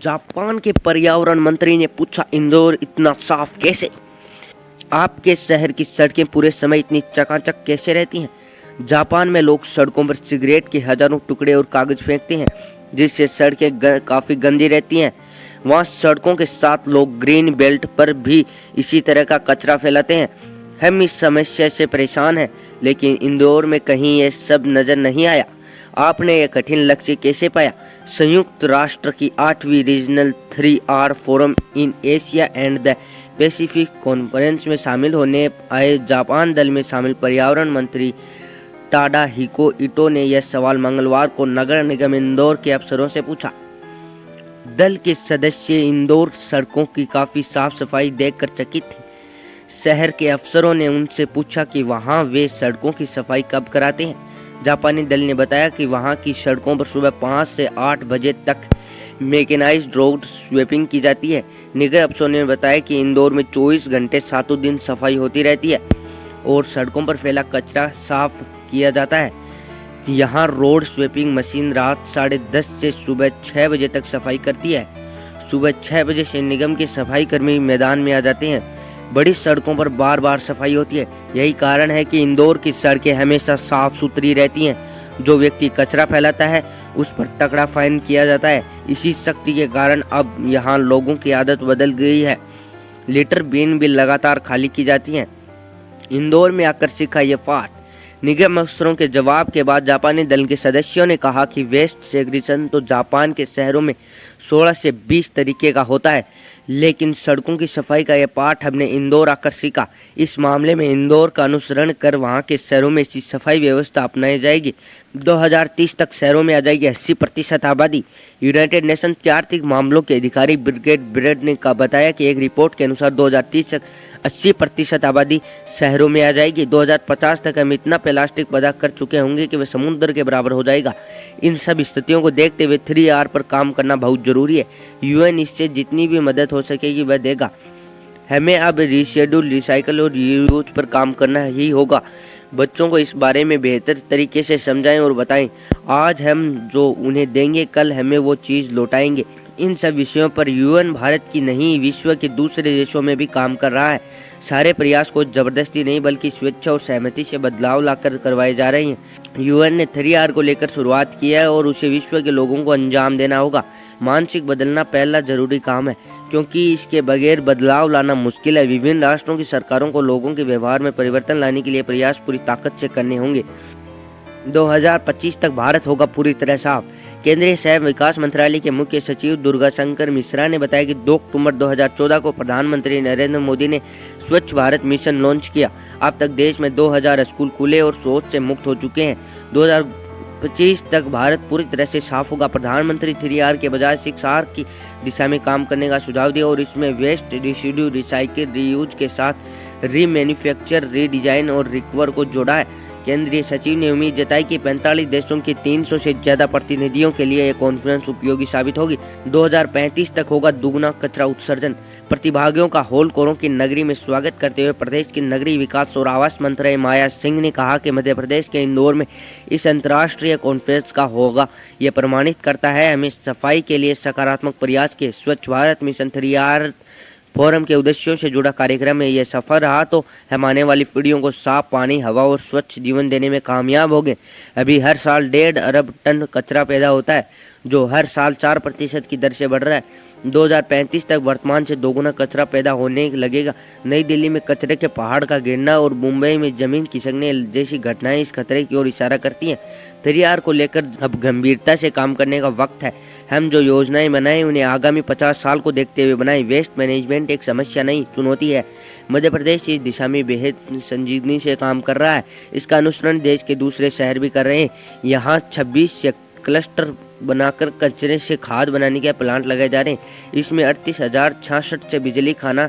Japan के पर्यावरण मंत्री ने पूछा, इंदौर इतना साफ कैसे? आपके शहर की सड़कें पूरे समय इतनी चकाचक कैसे रहती हैं? जापान में लोग सड़कों पर सिगरेट के हजारों टुकड़े और कागज फेंकते हैं, जिससे सड़कें काफ़ी गंदी रहती हैं। वहाँ सड़कों के साथ लोग ग्रीन बेल्ट पर भी इसी तरह का कचरा फैलाते हैं। हम इस समस्या से परेशान हैं, लेकिन इंदौर में कहीं ये सब नज़र नहीं आया। आपने ये कठिन लक्ष्य कैसे पाया? संयुक्त राष्ट्र की 8वीं regional 3R forum in Asia and the Pacific conference में शामिल होने आए जापान दल में शामिल पर्यावरण मंत्री टाडाहिको इटो ने यह सवाल मंगलवार को नगर निगम इंदौर के अफसरों से पूछा। दल के सदस्य इंदौर सड़कों की काफ़ी साफ सफाई देखकर चकित थे। शहर के अफसरों ने उनसे पूछा कि वहां वे सड़कों की सफाई कब कराते हैं। जापानी दल ने बताया कि वहां की सड़कों पर सुबह 5 से 8 बजे तक मैकेनाइज्ड रोड स्वीपिंग की जाती है। निगम अफसरों ने बताया कि इंदौर में 24 घंटे सातों दिन सफाई होती रहती है और सड़कों पर फैला कचरा साफ किया जाता है। यहाँ रोड स्वीपिंग मशीन रात 10:30 से सुबह 6 बजे तक सफाई करती है। सुबह 6 बजे से निगम के सफाई कर्मी मैदान में आ जाते हैं। बड़ी सड़कों पर बार बार सफाई होती है। यही कारण है कि इंदौर की सड़कें हमेशा साफ सुथरी रहती हैं। जो व्यक्ति कचरा फैलाता है उस पर तगड़ा फाइन किया जाता है। इसी सख्ती के कारण अब यहाँ लोगों की आदत बदल गई है। लीटर बीन भी लगातार खाली की जाती हैं। इंदौर में आकर सीखा ये पाठ। निगम अफसरों के जवाब के बाद जापानी दल के सदस्यों ने कहा कि वेस्ट सेग्रीगेशन तो जापान के शहरों में 16 से 20 तरीके का होता है, लेकिन सड़कों की सफाई का यह पाठ हमने इंदौर आकर सीखा। इस मामले में इंदौर का अनुसरण कर वहां के शहरों में इसी सफाई व्यवस्था अपनाई जाएगी। 2030 तक शहरों में आ जाएगी 80% आबादी। यूनाइटेड नेशंस के आर्थिक मामलों के अधिकारी ब्रिगेड ब्रेड ने बताया कि एक रिपोर्ट के अनुसार 2030 तक 80% आबादी शहरों में आ जाएगी। 2050 तक हम इतना प्लास्टिक पैदा कर चुके होंगे कि वह समुद्र के बराबर हो जाएगा। इन सब स्थितियों को देखते हुए 3R पर काम करना बहुत जरूरी है। यूएन इससे जितनी भी मदद हो सकेगी वह देगा। हमें अब रीशेड्यूल, रिसाइकल और रीयूज पर काम करना ही होगा। बच्चों को इस बारे में बेहतर तरीके से समझाएं और बताएं। आज हम जो उन्हें देंगे कल हमें वो चीज़ लौटाएंगे। इन सब विषयों पर यूएन भारत की नहीं विश्व के दूसरे देशों में भी काम कर रहा है। सारे प्रयास को जबरदस्ती नहीं बल्कि स्वेच्छा और सहमति से बदलाव लाकर करवाए जा रहे हैं। यूएन ने 3R को लेकर शुरुआत किया है और उसे विश्व के लोगों को अंजाम देना होगा। मानसिक बदलना पहला जरूरी काम है, क्योंकि इसके बगैर बदलाव लाना मुश्किल है। विभिन्न राष्ट्रों की सरकारों को लोगों के व्यवहार में परिवर्तन लाने के लिए प्रयास पूरी ताकत से करने होंगे। 2025 तक भारत होगा पूरी तरह साफ। केंद्रीय शहर विकास मंत्रालय के मुख्य सचिव दुर्गा शंकर मिश्रा ने बताया कि 2 अक्टूबर 2014 को प्रधानमंत्री नरेंद्र मोदी ने स्वच्छ भारत मिशन लॉन्च किया। अब तक देश में 2000 स्कूल खुले और शौच से मुक्त हो चुके हैं। 2025 तक भारत पूरी तरह से साफ होगा। प्रधानमंत्री 3R के बजाय 6R की दिशा में काम करने का सुझाव दिया और इसमें वेस्ट, रेसिड्यू, रिसाइकिल, रीयूज के साथ रीमैन्युफैक्चर, रीडिजाइन और रिकवर को जोड़ा है। केंद्रीय सचिव ने उम्मीद जताई कि 45 देशों के 300 से ज्यादा प्रतिनिधियों के लिए यह कॉन्फ्रेंस उपयोगी साबित होगी। 2035 तक होगा दुगना कचरा उत्सर्जन। प्रतिभागियों का होलकोरों की नगरी में स्वागत करते हुए प्रदेश की नगरीय विकास और आवास मंत्री माया सिंह ने कहा कि मध्य प्रदेश के इंदौर में इस अंतर्राष्ट्रीय कॉन्फ्रेंस का होगा। यह प्रमाणित करता है हमें सफाई के लिए सकारात्मक प्रयास के। स्वच्छ भारत मिशन 3R फोरम के उद्देश्यों से जुड़ा कार्यक्रम में यह सफल रहा तो हम आने वाली पीढ़ियों को साफ पानी, हवा और स्वच्छ जीवन देने में कामयाब होंगे। अभी हर साल 1.5 अरब टन कचरा पैदा होता है, जो हर साल 4% की दर से बढ़ रहा है। 2035 तक वर्तमान से दोगुना कचरा पैदा होने लगेगा। नई दिल्ली में कचरे के पहाड़ का गिरना और मुंबई में जमीन खिसकने जैसी घटनाएं इस खतरे की ओर इशारा करती हैं। 3R को लेकर अब गंभीरता से काम करने का वक्त है। हम जो योजनाएं बनाएं उन्हें आगामी 50 साल को देखते हुए बनाएं। वेस्ट मैनेजमेंट एक समस्या नहीं, चुनौती है। मध्य प्रदेश इस दिशा में बेहद संजीदगी से काम कर रहा है। इसका अनुसरण देश के दूसरे शहर भी कर रहे हैं। यहाँ 26 क्लस्टर बनाकर कचरे से खाद बनाने के प्लांट लगाए जा रहे हैं। इसमें 38,066 से बिजली, खाना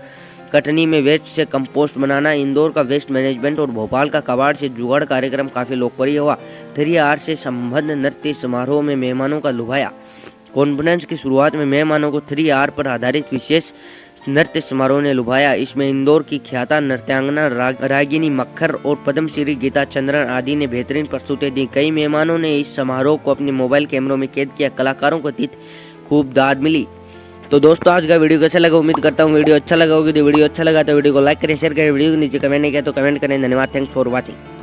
कटनी में वेस्ट से कंपोस्ट बनाना, इंदौर का वेस्ट मैनेजमेंट और भोपाल का कबाड़ से जुगाड़ कार्यक्रम काफी लोकप्रिय हुआ। 3R से संबद्ध नृत्य समारोह में मेहमानों का लुभाया। कॉन्फ्रेंस की शुरुआत में मेहमानों को 3R पर आधारित विशेष नृत्य समारोह ने लुभाया। इसमें इंदौर की ख्याता नृत्यांगना रागिनी मक्खर और पद्मश्री गीता चंद्रन आदि ने बेहतरीन प्रस्तुति दी। कई मेहमानों ने इस समारोह को अपने मोबाइल कैमरों में कैद किया। कलाकारों को दी खूब दाद मिली। तो दोस्तों आज का वीडियो कैसा लगा, उम्मीद करता हूँ वीडियो अच्छा लगा होगा। यदि वीडियो अच्छा लगा तो वीडियो को लाइक करें, शेयर करें, वीडियो के नीचे कमेंट नहीं किया तो कमेंट करें। धन्यवाद, थैंक्स फॉर वॉचिंग।